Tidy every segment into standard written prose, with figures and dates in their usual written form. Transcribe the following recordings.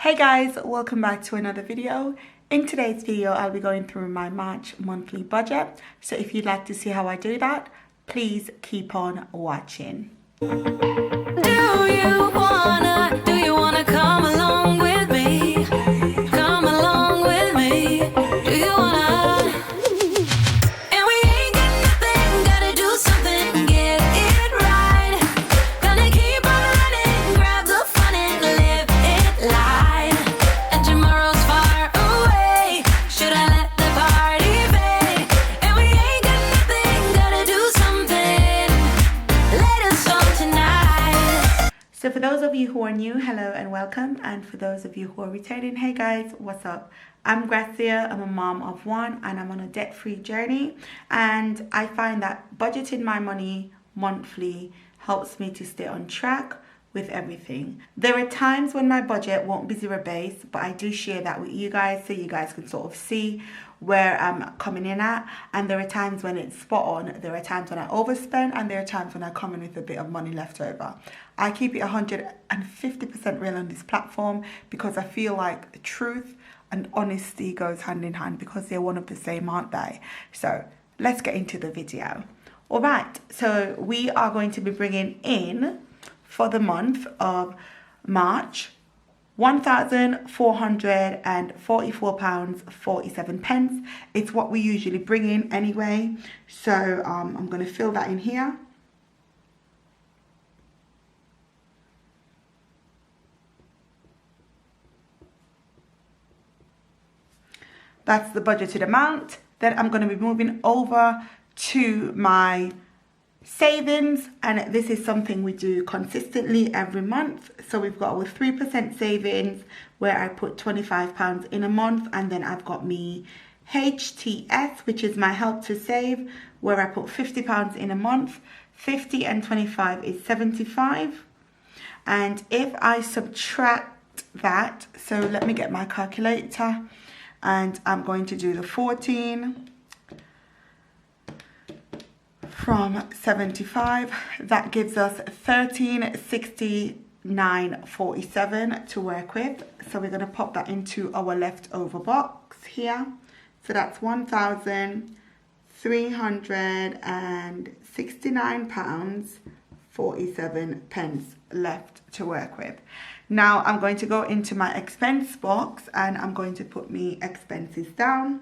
Hey guys, welcome back to another video. In today's video, I'll be going through my March monthly budget. So if you'd like to see how I do that, please keep on watching. Do you wanna come along with me? Come along with me. Do you wanna? And we ain't got nothing, gotta do something, get it right. Gonna keep on running, grab the fun and live it light. And tomorrow's far away, should I let the party fade? And we ain't got nothing, gotta do something, let us on tonight. So for those of you who are new, hello and welcome. And for those of you who are returning, hey guys, what's up? I'm Gracia, I'm a mom of one and I'm on a debt-free journey. And I find that budgeting my money monthly helps me to stay on track with everything. There are times when my budget won't be zero-based, but I do share that with you guys so you guys can sort of see where I'm coming in at. And there are times when it's spot on, there are times when I overspend, and there are times when I come in with a bit of money left over. I keep it 150% real on this platform because I feel like the truth and honesty goes hand in hand because they're one of the same, aren't they? So let's get into the video. All right, so we are going to be bringing in for the month of March £1,444.47. It's what we usually bring in anyway, so I'm going to fill that in here. That's the budgeted amount. Then I'm going to be moving over to my savings, and this is something we do consistently every month. So we've got our 3% savings where I put £25 in a month, and then I've got me HTS, which is my help to save, where I put £50 in a month. 50 and 25 is 75. And if I subtract that, so let me get my calculator, and I'm going to do the 14 from 75. That gives us 1369.47 to work with. So we're going to pop that into our leftover box here. So that's £1,369.47 left to work with. Now I'm going to go into my expense box and I'm going to put me expenses down.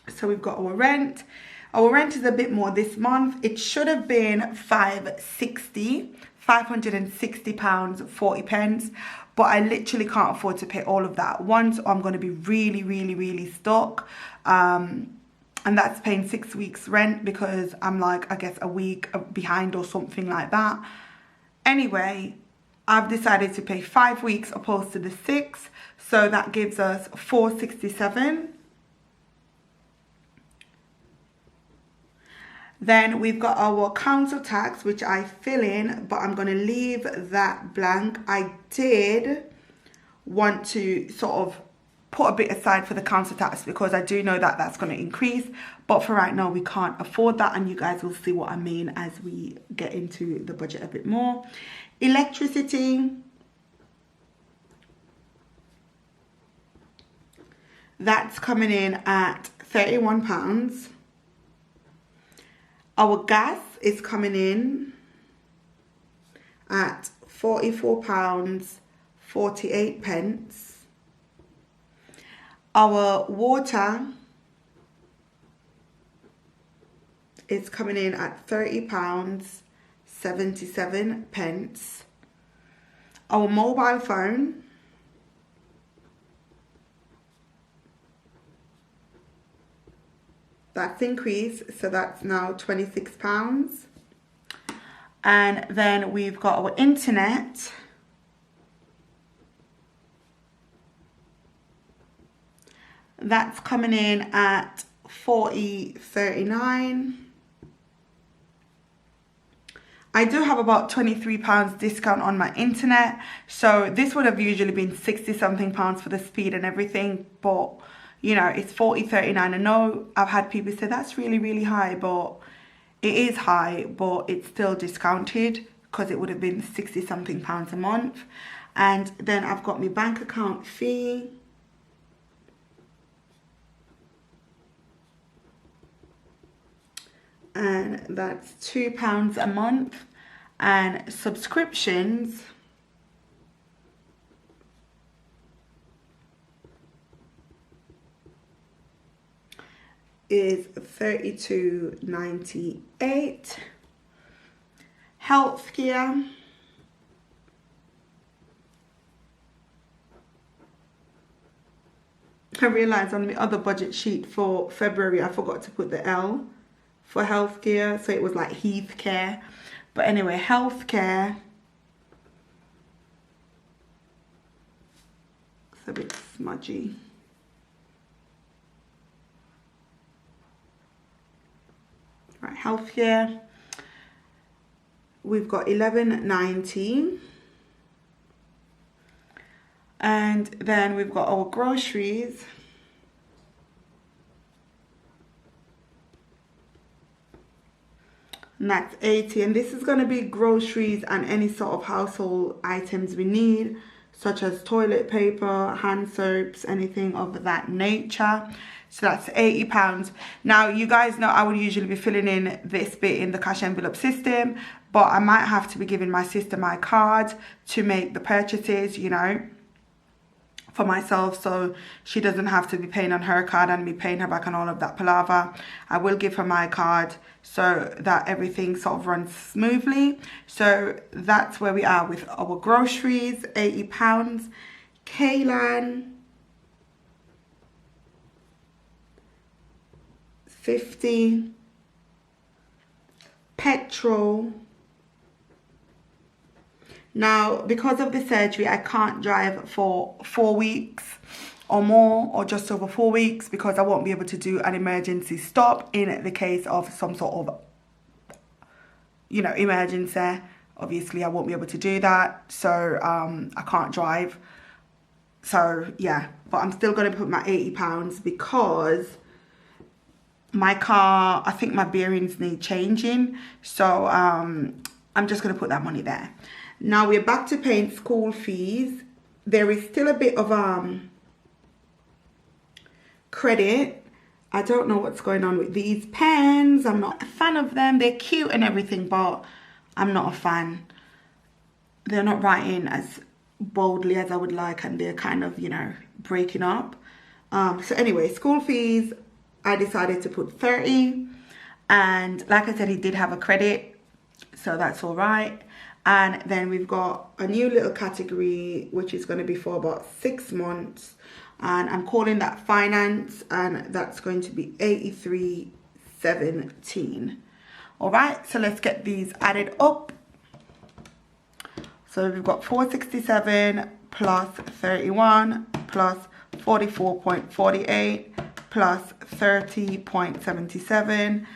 So we've got our rent. Our rent is a bit more this month. It should have been £560.40, but I literally can't afford to pay all of that at once. I'm going to be really stuck. And that's paying 6 weeks rent because I'm like, I guess, a week behind or something like that. Anyway, I've decided to pay 5 weeks opposed to the 6. So that gives us $467. Then we've got our council tax, which I fill in, but I'm going to leave that blank. I did want to sort of put a bit aside for the council tax because I do know that that's going to increase. But for right now, we can't afford that. And you guys will see what I mean as we get into the budget a bit more. Electricity. That's coming in at £31. Our gas is coming in at £44.48. Our water is coming in at £30.77. Our mobile phone that's increased, so that's now £26. And then we've got our internet. That's coming in at £40.39. I do have about £23 discount on my internet, so this would have usually been 60 something pounds for the speed and everything, but you know, it's £40.39. I know I've had people say that's really high, but it is high, but it's still discounted because it would have been 60 something pounds a month. And then I've got my bank account fee. And that's £2 a month. And subscriptions is $32.98. Healthcare I realized on the other budget sheet for February I forgot to put the L for healthcare, so it was like Heath Care. But anyway, healthcare, it's a bit smudgy. Right, healthcare, we've got $11.19. And then we've got our groceries. And that's $80. And this is going to be groceries and any sort of household items we need, such as toilet paper, hand soaps, anything of that nature. So that's £80. Now, you guys know I would usually be filling in this bit in the cash envelope system, but I might have to be giving my sister my card to make the purchases, you know, for myself, so she doesn't have to be paying on her card and me paying her back on all of that palaver. I will give her my card so that everything sort of runs smoothly. So that's where we are with our groceries, £80. Kaylan, $50. Petrol. Now, because of the surgery, I can't drive for 4 weeks or more, or just over 4 weeks, because I won't be able to do an emergency stop in the case of some sort of, you know, emergency. Obviously, I won't be able to do that, so I can't drive. So, yeah, but I'm still going to put my £80 because my car, I think my bearings need changing. So, I'm just going to put that money there. Now we're back to paying school fees. There is still a bit of credit. I don't know what's going on with these pens. I'm not a fan of them. They're cute and everything, but I'm not a fan. They're not writing as boldly as I would like, and they're kind of, you know, breaking up. So anyway, school fees, I decided to put 30. And like I said, he did have a credit, so that's all right. And then we've got a new little category, which is going to be for about 6 months. And I'm calling that finance, and that's going to be $83.17. All right, so let's get these added up. So we've got 467 plus 31 plus 44.48 plus 30.77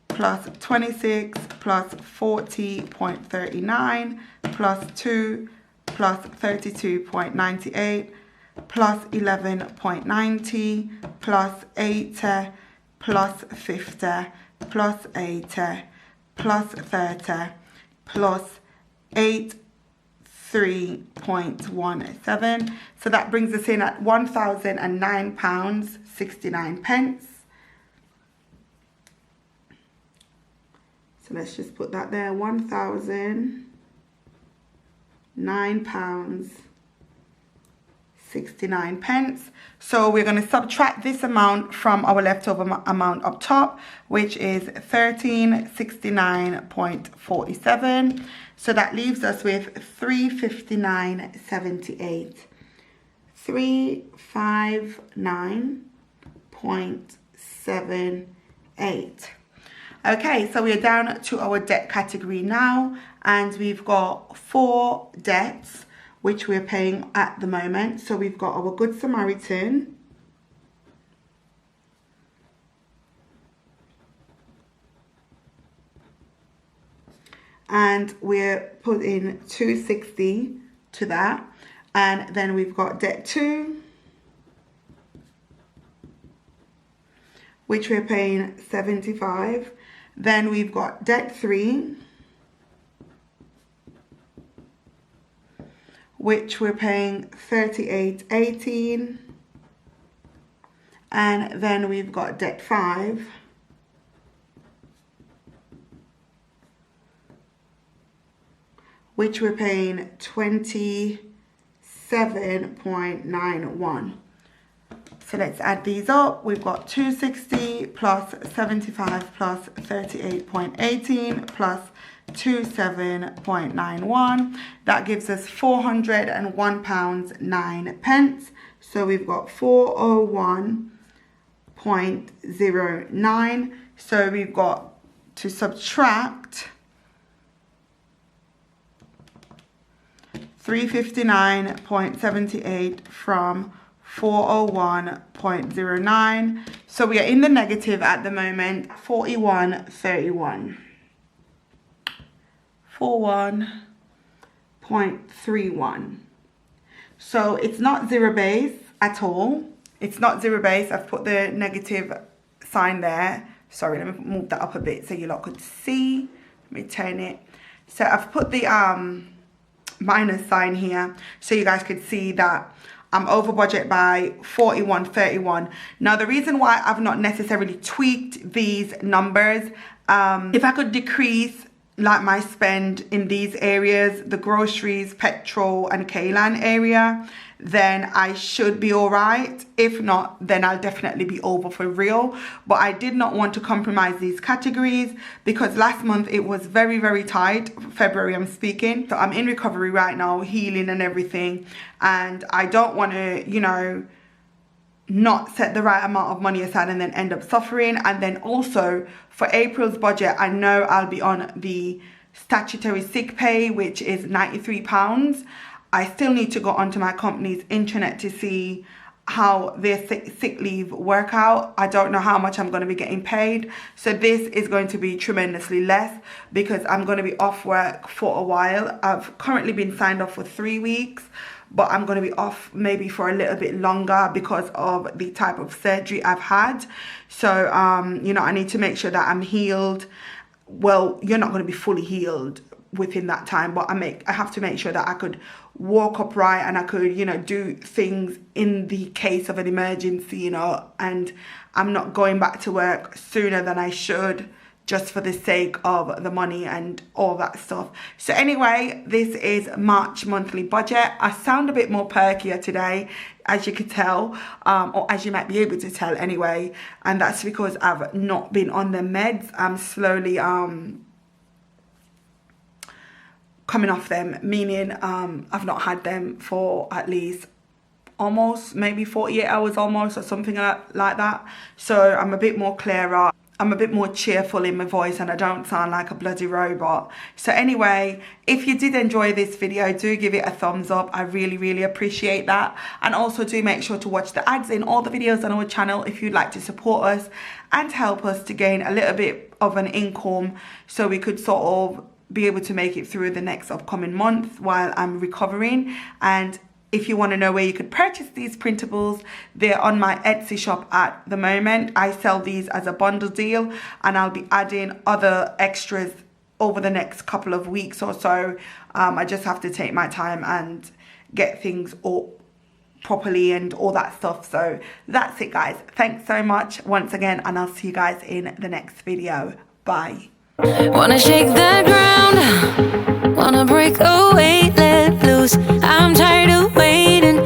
plus 26 plus 40.39 plus 2 plus 32.98 plus 11.90 plus 80 plus 50 plus 80 plus 30 plus 83.17. So that brings us in at £1,009.69. So let's just put that there, £1,009.69. So we're going to subtract this amount from our leftover amount up top, which is 1369.47. So that leaves us with 359.78. 359.78. Okay, so we're down to our debt category now, and we've got 4 debts which we're paying at the moment. So we've got our Good Samaritan, and we're putting $260 to that. And then we've got debt 2, which we're paying $75. Then we've got debt 3, which we're paying $38.18. And then we've got debt 5, which we're paying $27.91. So let's add these up. We've got 260 plus 75 plus 38.18 plus 27.91. That gives us £401.09. So we've got 401.09. So we've got to subtract 359.78 from 401.09. So we are in the negative at the moment. 41.31. 41.31. So it's not zero base at all. It's not zero base. I've put the negative sign there. Sorry, let me move that up a bit so you lot could see. Let me turn it. So I've put the minus sign here so you guys could see that I'm over budget by 41.31. Now the reason why I've not necessarily tweaked these numbers, if I could decrease like my spend in these areas, the groceries, petrol and Kaylan area, then I should be all right. If not, then I'll definitely be over for real. But I did not want to compromise these categories because last month it was very, very tight. February I'm speaking. So I'm in recovery right now, healing and everything. And I don't want to, you know, not set the right amount of money aside and then end up suffering. And then also for April's budget, I know I'll be on the statutory sick pay, which is £93. I still need to go onto my company's intranet to see how their sick leave work out. I don't know how much I'm going to be getting paid. So this is going to be tremendously less because I'm going to be off work for a while. I've currently been signed off for 3 weeks, but I'm going to be off maybe for a little bit longer because of the type of surgery I've had. So, you know, I need to make sure that I'm healed. Well, you're not going to be fully healed within that time, but I have to make sure that I could walk upright and I could, you know, do things in the case of an emergency, you know, and I'm not going back to work sooner than I should just for the sake of the money and all that stuff. So anyway, this is March monthly budget. I sound a bit more perkier today, as you could tell, or as you might be able to tell anyway, and that's because I've not been on the meds. I'm slowly coming off them, meaning I've not had them for at least almost maybe 48 hours almost or something like that. So I'm a bit more clearer. I'm a bit more cheerful in my voice and I don't sound like a bloody robot. So anyway, if you did enjoy this video, do give it a thumbs up. I really, really appreciate that. And also do make sure to watch the ads in all the videos on our channel if you'd like to support us and help us to gain a little bit of an income so we could sort of be able to make it through the next upcoming month while I'm recovering. And if you want to know where you could purchase these printables, they're on my Etsy shop at the moment. I sell these as a bundle deal and I'll be adding other extras over the next couple of weeks or so. I just have to take my time and get things all properly and all that stuff. So that's it, guys. Thanks so much once again and I'll see you guys in the next video. Bye. Wanna shake the ground, wanna break away, let loose. I'm tired of waiting.